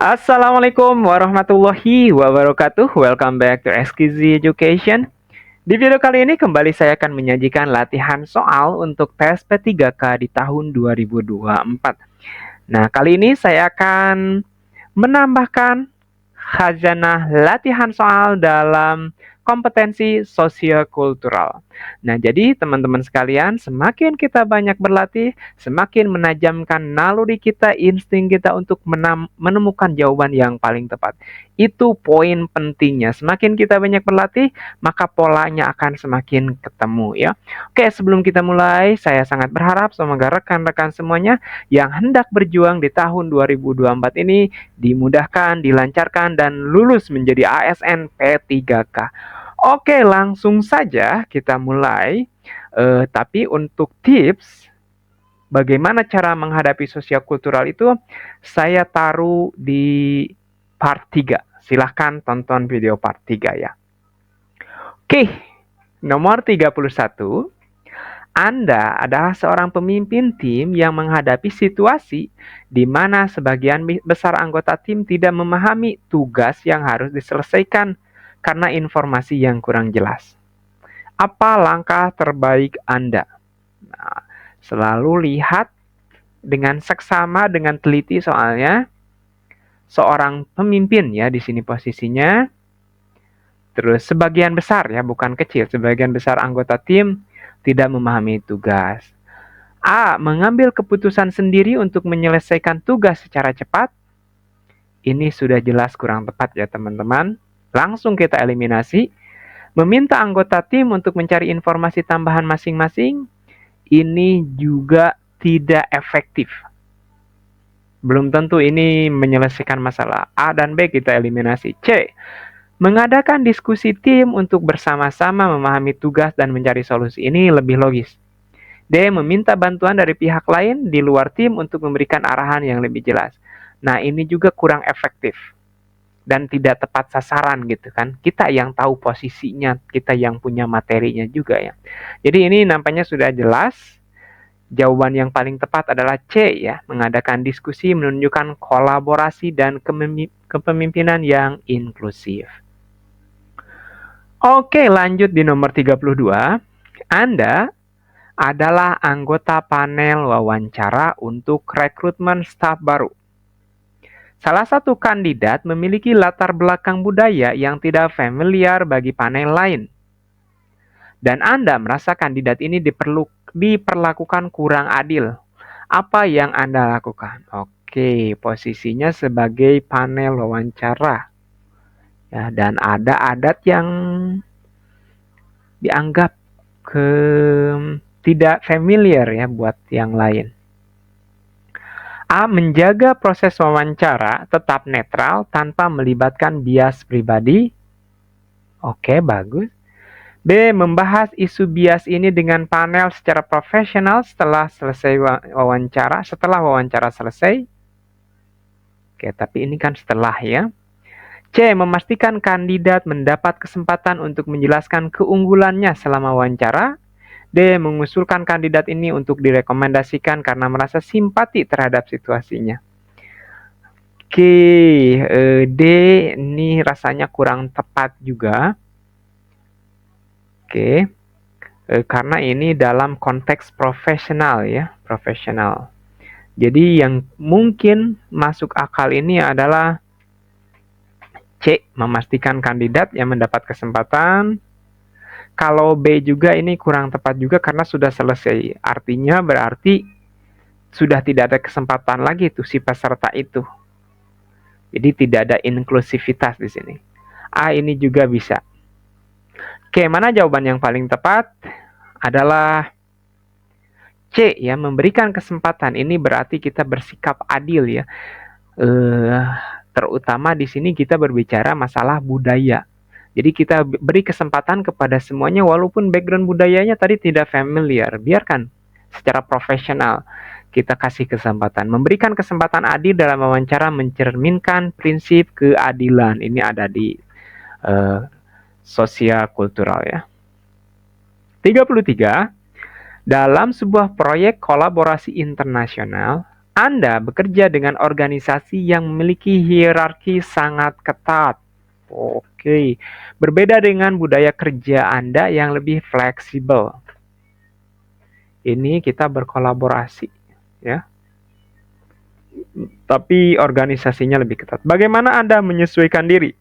Assalamualaikum warahmatullahi wabarakatuh. Welcome back to SKZ Education. Di video kali ini kembali saya akan menyajikan latihan soal untuk tes P3K di tahun 2024. Nah, kali ini saya akan menambahkan khazanah latihan soal dalam kompetensi sosiokultural. Nah, jadi teman-teman sekalian, semakin kita banyak berlatih, semakin menajamkan naluri kita, insting kita untuk menemukan jawaban yang paling tepat. Itu poin pentingnya. Semakin kita banyak berlatih, maka polanya akan semakin ketemu ya. Oke, sebelum kita mulai, saya sangat berharap semoga rekan-rekan semuanya yang hendak berjuang di tahun 2024 ini dimudahkan, dilancarkan, dan lulus menjadi ASN P3K. Oke, langsung saja kita mulai. Tapi untuk tips bagaimana cara menghadapi sosial kultural itu saya taruh di part 3. Silahkan tonton video part 3 ya. Oke, nomor 31. Anda adalah seorang pemimpin tim yang menghadapi situasi di mana sebagian besar anggota tim tidak memahami tugas yang harus diselesaikan karena informasi yang kurang jelas. Apa langkah terbaik Anda? Nah, selalu lihat dengan seksama, dengan teliti soalnya seorang pemimpin ya di sini posisinya. Terus sebagian besar ya, bukan kecil, sebagian besar anggota tim tidak memahami tugas. A. Mengambil keputusan sendiri untuk menyelesaikan tugas secara cepat. Ini sudah jelas kurang tepat ya teman-teman. Langsung kita eliminasi. Meminta anggota tim untuk mencari informasi tambahan masing-masing. Ini juga tidak efektif. Belum tentu ini menyelesaikan masalah. A dan B kita eliminasi. C. Mengadakan diskusi tim untuk bersama-sama memahami tugas dan mencari solusi. Ini lebih logis. D. Meminta bantuan dari pihak lain di luar tim untuk memberikan arahan yang lebih jelas. Nah, ini juga kurang efektif dan tidak tepat sasaran gitu kan. Kita yang tahu posisinya, kita yang punya materinya juga ya. Jadi ini nampaknya sudah jelas. Jawaban yang paling tepat adalah C ya, mengadakan diskusi menunjukkan kolaborasi dan kepemimpinan yang inklusif. Oke, lanjut di nomor 32. Anda adalah anggota panel wawancara untuk rekrutmen staf baru. Salah satu kandidat memiliki latar belakang budaya yang tidak familiar bagi panel lain. Dan Anda merasa kandidat ini diperlakukan kurang adil. Apa yang Anda lakukan? Oke, posisinya sebagai panel wawancara. Ya, dan ada adat yang dianggap tidak familiar ya buat yang lain. A. Menjaga proses wawancara tetap netral tanpa melibatkan bias pribadi. Oke, bagus. B. Membahas isu bias ini dengan panel secara profesional setelah wawancara selesai. Oke, tapi ini kan setelah ya. C. Memastikan kandidat mendapat kesempatan untuk menjelaskan keunggulannya selama wawancara. D. Mengusulkan kandidat ini untuk direkomendasikan karena merasa simpati terhadap situasinya. Oke, D ini rasanya kurang tepat juga. Oke, karena ini dalam konteks profesional ya, profesional. Jadi yang mungkin masuk akal ini adalah C. Memastikan kandidat yang mendapat kesempatan. Kalau B juga ini kurang tepat juga karena sudah selesai. Artinya berarti sudah tidak ada kesempatan lagi tuh si peserta itu. Jadi tidak ada inklusivitas di sini. A ini juga bisa. Oke, mana jawaban yang paling tepat? Adalah C ya, memberikan kesempatan. Ini berarti kita bersikap adil ya. Terutama di sini kita berbicara masalah budaya. Jadi kita beri kesempatan kepada semuanya walaupun background budayanya tadi tidak familiar. Biarkan secara profesional kita kasih kesempatan. Memberikan kesempatan adil dalam wawancara mencerminkan prinsip keadilan. Ini ada di sosial kultural ya. 33. Dalam sebuah proyek kolaborasi internasional, Anda bekerja dengan organisasi yang memiliki hierarki sangat ketat. Oke, berbeda dengan budaya kerja Anda yang lebih fleksibel. Ini kita berkolaborasi, ya. Tapi organisasinya lebih ketat. Bagaimana Anda menyesuaikan diri?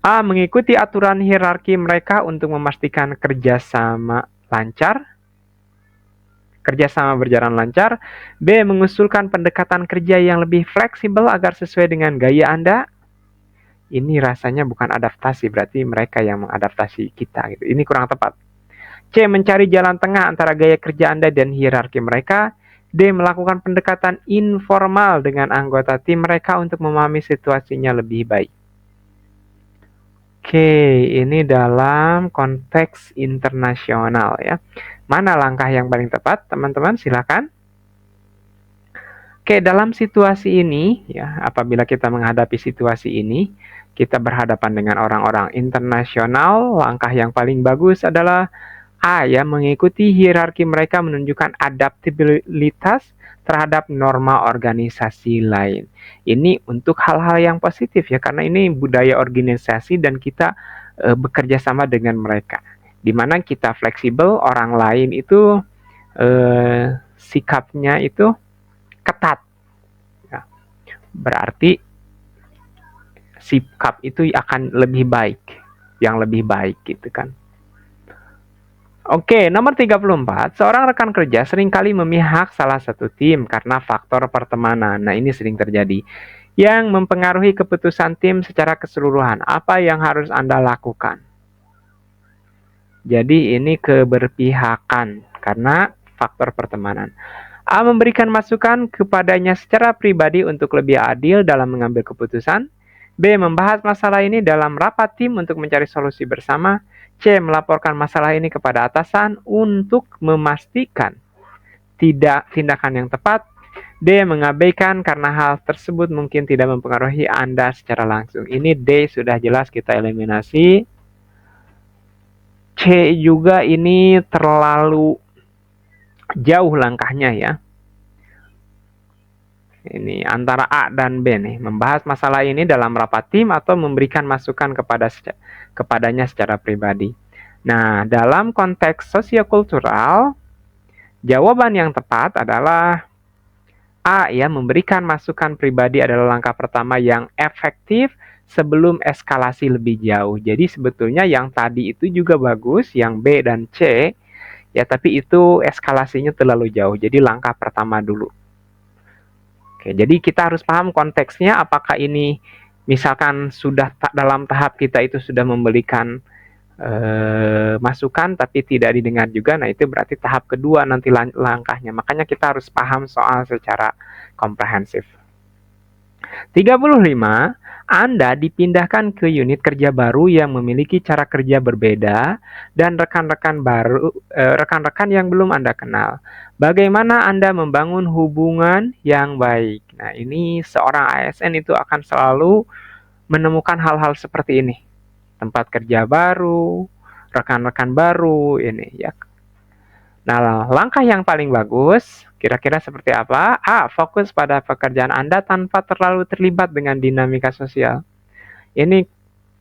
A. Mengikuti aturan hierarki mereka untuk memastikan kerjasama berjalan lancar. B. Mengusulkan pendekatan kerja yang lebih fleksibel agar sesuai dengan gaya Anda. Ini rasanya bukan adaptasi, berarti mereka yang mengadaptasi kita. Gitu. Ini kurang tepat. C. Mencari jalan tengah antara gaya kerja Anda dan hierarki mereka. D. Melakukan pendekatan informal dengan anggota tim mereka untuk memahami situasinya lebih baik. Oke, ini dalam konteks internasional ya. Mana langkah yang paling tepat, teman-teman? Silakan. Oke, dalam situasi ini ya, apabila kita menghadapi situasi ini, kita berhadapan dengan orang-orang internasional, langkah yang paling bagus adalah A ya, mengikuti hierarki mereka menunjukkan adaptabilitas terhadap norma organisasi lain. Ini untuk hal-hal yang positif ya, karena ini budaya organisasi dan kita bekerja sama dengan mereka. Di mana kita fleksibel, orang lain itu sikapnya itu ketat. Ya. Berarti sikap itu akan lebih baik, yang lebih baik gitu kan. Oke, nomor 34. Seorang rekan kerja seringkali memihak salah satu tim karena faktor pertemanan. Nah, ini sering terjadi. Yang mempengaruhi keputusan tim secara keseluruhan. Apa yang harus Anda lakukan? Jadi, ini keberpihakan karena faktor pertemanan. A. Memberikan masukan kepadanya secara pribadi untuk lebih adil dalam mengambil keputusan. B. Membahas masalah ini dalam rapat tim untuk mencari solusi bersama. C. Melaporkan masalah ini kepada atasan untuk memastikan tindakan yang tepat. D. Mengabaikan karena hal tersebut mungkin tidak mempengaruhi Anda secara langsung. Ini D sudah jelas kita eliminasi. C juga ini terlalu jauh langkahnya ya. Ini antara A dan B nih, membahas masalah ini dalam rapat tim atau memberikan masukan kepadanya secara pribadi. Nah, dalam konteks sosiokultural, jawaban yang tepat adalah A ya, memberikan masukan pribadi adalah langkah pertama yang efektif sebelum eskalasi lebih jauh. Jadi sebetulnya yang tadi itu juga bagus, yang B dan C, ya tapi itu eskalasinya terlalu jauh. Jadi langkah pertama dulu. Oke, jadi kita harus paham konteksnya, apakah ini misalkan sudah dalam tahap kita itu sudah memberikan masukan tapi tidak didengar juga, nah itu berarti tahap kedua nanti langkahnya. Makanya kita harus paham soal secara komprehensif. 35. Anda dipindahkan ke unit kerja baru yang memiliki cara kerja berbeda dan rekan-rekan yang belum Anda kenal. Bagaimana Anda membangun hubungan yang baik? Nah, ini seorang ASN itu akan selalu menemukan hal-hal seperti ini. Tempat kerja baru, rekan-rekan baru ini ya. Nah, langkah yang paling bagus kira-kira seperti apa? A. Fokus pada pekerjaan Anda tanpa terlalu terlibat dengan dinamika sosial. Ini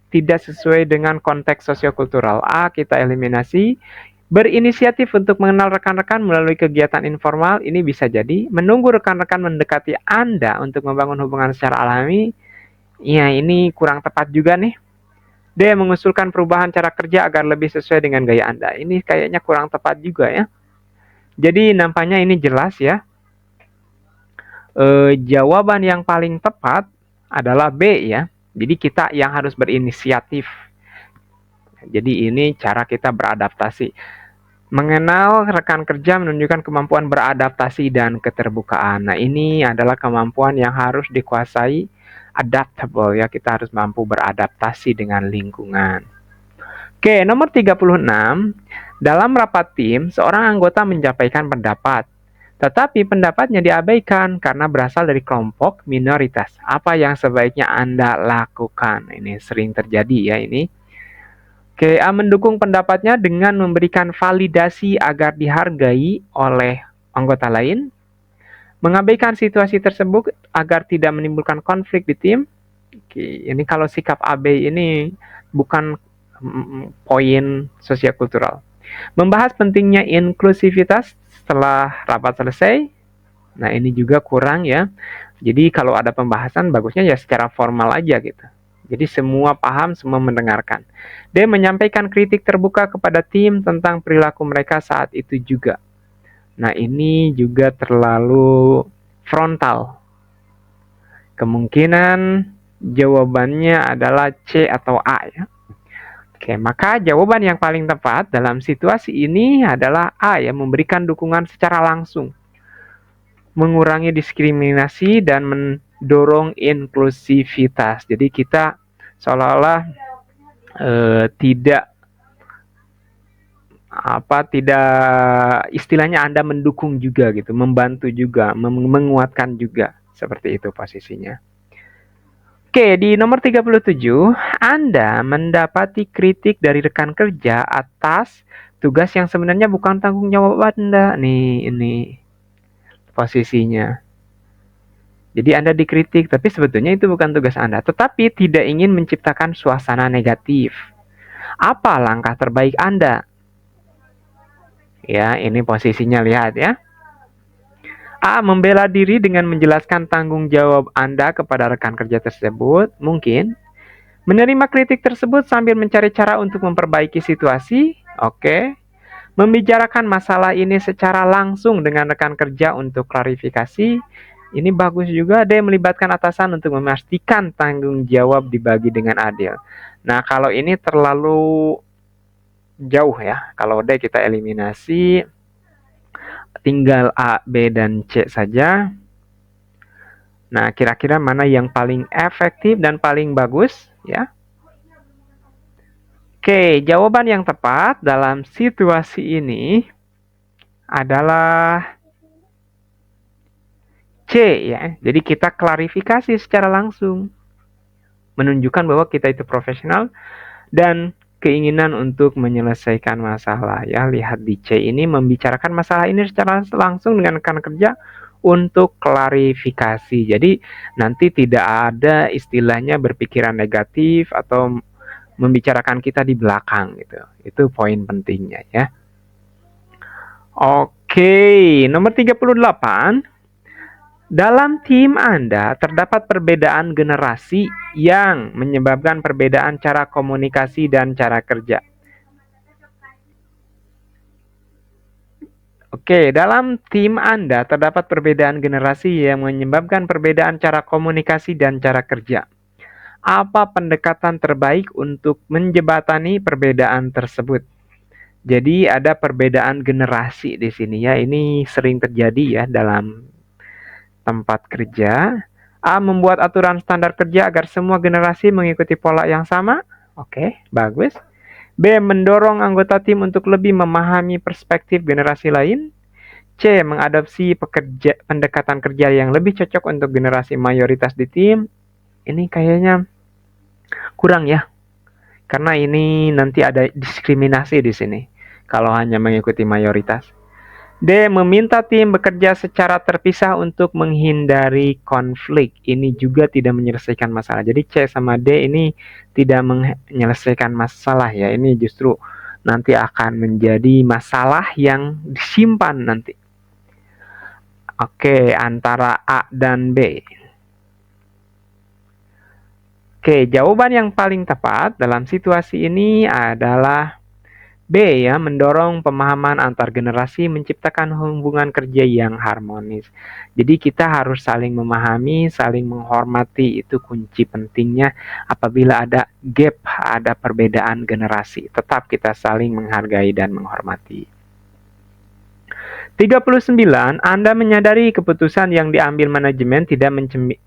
tidak sesuai dengan konteks sosiokultural. A. Kita eliminasi. Berinisiatif untuk mengenal rekan-rekan melalui kegiatan informal. Ini bisa jadi. Menunggu rekan-rekan mendekati Anda untuk membangun hubungan secara alami. Ya, ini kurang tepat juga nih. D. Mengusulkan perubahan cara kerja agar lebih sesuai dengan gaya Anda. Ini kayaknya kurang tepat juga ya. Jadi nampaknya ini jelas ya. Jawaban yang paling tepat adalah B ya. Jadi kita yang harus berinisiatif. Jadi ini cara kita beradaptasi. Mengenal rekan kerja menunjukkan kemampuan beradaptasi dan keterbukaan. Nah, ini adalah kemampuan yang harus dikuasai, adaptable ya. Kita harus mampu beradaptasi dengan lingkungan. Oke, nomor 36. Dalam rapat tim, seorang anggota menyampaikan pendapat. Tetapi pendapatnya diabaikan karena berasal dari kelompok minoritas. Apa yang sebaiknya Anda lakukan? Ini sering terjadi ya ini. Oke, A mendukung pendapatnya dengan memberikan validasi agar dihargai oleh anggota lain. Mengabaikan situasi tersebut agar tidak menimbulkan konflik di tim. Oke, ini kalau sikap abai ini bukan poin sosiokultural. Membahas pentingnya inklusivitas setelah rapat selesai. Nah, ini juga kurang ya. Jadi kalau ada pembahasan bagusnya ya secara formal aja gitu. Jadi semua paham, semua mendengarkan. Dia menyampaikan kritik terbuka kepada tim tentang perilaku mereka saat itu juga. Nah, ini juga terlalu frontal. Kemungkinan jawabannya adalah C atau A ya. Oke, maka jawaban yang paling tepat dalam situasi ini adalah A ya, memberikan dukungan secara langsung, mengurangi diskriminasi dan mendorong inklusivitas. Jadi kita seolah-olah tidak istilahnya Anda mendukung juga gitu, membantu juga, menguatkan juga. Seperti itu posisinya. Oke, di nomor 37, Anda mendapati kritik dari rekan kerja atas tugas yang sebenarnya bukan tanggung jawab Anda. Nih, ini posisinya. Jadi Anda dikritik, tapi sebetulnya itu bukan tugas Anda. Tetapi tidak ingin menciptakan suasana negatif. Apa langkah terbaik Anda? Ya, ini posisinya, lihat ya. A. Membela diri dengan menjelaskan tanggung jawab Anda kepada rekan kerja tersebut. Mungkin menerima kritik tersebut sambil mencari cara untuk memperbaiki situasi. Oke. Membicarakan masalah ini secara langsung dengan rekan kerja untuk klarifikasi. Ini bagus juga. D. Melibatkan atasan untuk memastikan tanggung jawab dibagi dengan adil. Nah, kalau ini terlalu jauh ya. Kalau D kita eliminasi. Tinggal A, B, dan C saja. Nah, kira-kira mana yang paling efektif dan paling bagus ya? Oke, jawaban yang tepat dalam situasi ini adalah C ya. Jadi kita klarifikasi secara langsung. Menunjukkan bahwa kita itu profesional dan keinginan untuk menyelesaikan masalah ya. Lihat di C ini, membicarakan masalah ini secara langsung dengan rekan kerja untuk klarifikasi. Jadi nanti tidak ada istilahnya berpikiran negatif atau membicarakan kita di belakang gitu. Itu poin pentingnya ya. Oke, nomor 38. Dalam tim Anda terdapat perbedaan generasi yang menyebabkan perbedaan cara komunikasi dan cara kerja. Oke, dalam tim Anda terdapat perbedaan generasi yang menyebabkan perbedaan cara komunikasi dan cara kerja. Apa pendekatan terbaik untuk menjembatani perbedaan tersebut? Jadi ada perbedaan generasi di sini ya. Ini sering terjadi ya dalam tempat kerja. A. Membuat aturan standar kerja agar semua generasi mengikuti pola yang sama. Oke, bagus. B. Mendorong anggota tim untuk lebih memahami perspektif generasi lain. C. Mengadopsi pendekatan kerja yang lebih cocok untuk generasi mayoritas di tim. Ini kayaknya kurang ya. Karena ini nanti ada diskriminasi di sini kalau hanya mengikuti mayoritas. D. Meminta tim bekerja secara terpisah untuk menghindari konflik. Ini juga tidak menyelesaikan masalah. Jadi C sama D ini tidak menyelesaikan masalah ya. Ini justru nanti akan menjadi masalah yang disimpan nanti. Oke, antara A dan B. Oke, jawaban yang paling tepat dalam situasi ini adalah B ya, mendorong pemahaman antar generasi, menciptakan hubungan kerja yang harmonis. Jadi kita harus saling memahami, saling menghormati, itu kunci pentingnya apabila ada gap, ada perbedaan generasi. Tetap kita saling menghargai dan menghormati. 39. Anda menyadari keputusan yang diambil manajemen tidak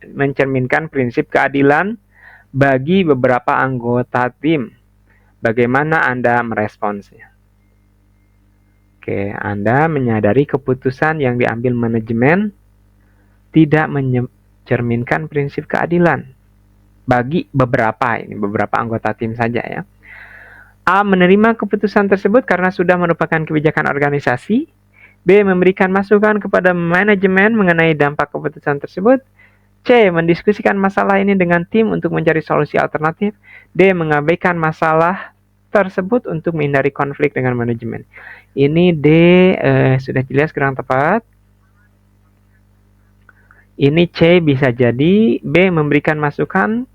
mencerminkan prinsip keadilan bagi beberapa anggota tim. Bagaimana Anda meresponsnya? Oke, Anda menyadari keputusan yang diambil manajemen tidak mencerminkan prinsip keadilan bagi beberapa anggota tim saja ya. A. Menerima keputusan tersebut karena sudah merupakan kebijakan organisasi. B. Memberikan masukan kepada manajemen mengenai dampak keputusan tersebut. C. Mendiskusikan masalah ini dengan tim untuk mencari solusi alternatif. D. Mengabaikan masalah tersebut untuk menghindari konflik dengan manajemen. Ini D sudah jelas kurang tepat. Ini C bisa jadi. B. Memberikan masukan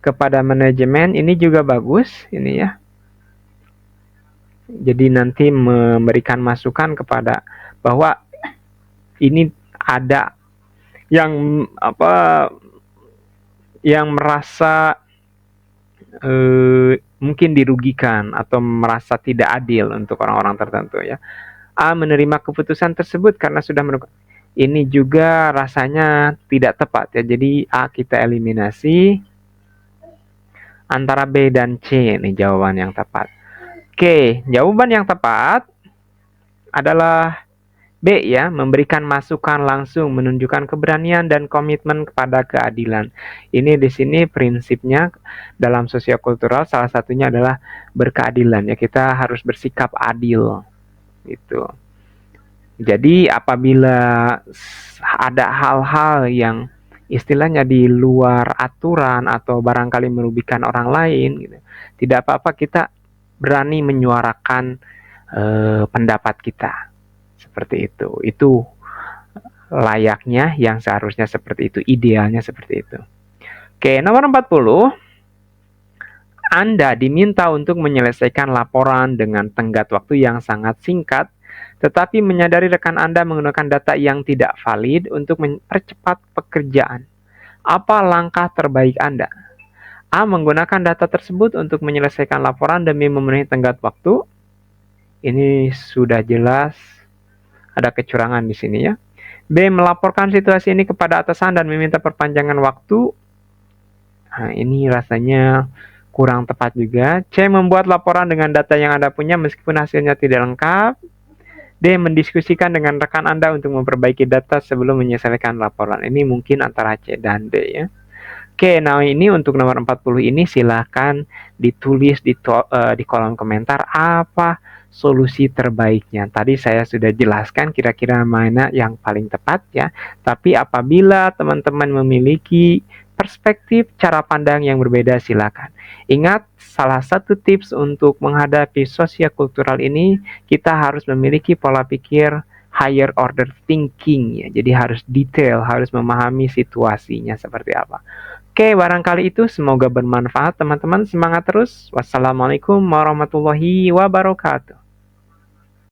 kepada manajemen. Ini juga bagus. Ini ya. Jadi nanti memberikan masukan kepada bahwa ini ada yang yang merasa mungkin dirugikan atau merasa tidak adil untuk orang-orang tertentu ya. A. Menerima keputusan tersebut karena sudah ini juga rasanya tidak tepat ya. Jadi A kita eliminasi. Antara B dan C ini jawaban yang tepat. Oke, jawaban yang tepat adalah B ya, memberikan masukan langsung, menunjukkan keberanian dan komitmen kepada keadilan. Ini di sini prinsipnya dalam sosiokultural salah satunya adalah berkeadilan ya, kita harus bersikap adil gitu. Jadi apabila ada hal-hal yang istilahnya di luar aturan atau barangkali merugikan orang lain gitu, tidak apa-apa kita berani menyuarakan pendapat kita. Seperti itu. Itu layaknya yang seharusnya seperti itu, idealnya seperti itu. Oke, nomor 40. Anda diminta untuk menyelesaikan laporan dengan tenggat waktu yang sangat singkat, tetapi menyadari rekan Anda menggunakan data yang tidak valid untuk mempercepat pekerjaan. Apa langkah terbaik Anda? A. Menggunakan data tersebut untuk menyelesaikan laporan demi memenuhi tenggat waktu. Ini sudah jelas ada kecurangan di sini ya. B. Melaporkan situasi ini kepada atasan dan meminta perpanjangan waktu. Nah, ini rasanya kurang tepat juga. C. Membuat laporan dengan data yang Anda punya meskipun hasilnya tidak lengkap. D. Mendiskusikan dengan rekan Anda untuk memperbaiki data sebelum menyelesaikan laporan. Ini mungkin antara C dan D ya. Oke, nah ini untuk nomor 40 ini silahkan ditulis di kolom komentar apa solusi terbaiknya. Tadi saya sudah jelaskan kira-kira mana yang paling tepat ya. Tapi apabila teman-teman memiliki perspektif cara pandang yang berbeda silakan. Ingat, salah satu tips untuk menghadapi sosiokultural ini, kita harus memiliki pola pikir higher order thinking ya. Jadi harus detail, harus memahami situasinya seperti apa. Oke, barangkali itu semoga bermanfaat teman-teman. Semangat terus. Wassalamualaikum warahmatullahi wabarakatuh.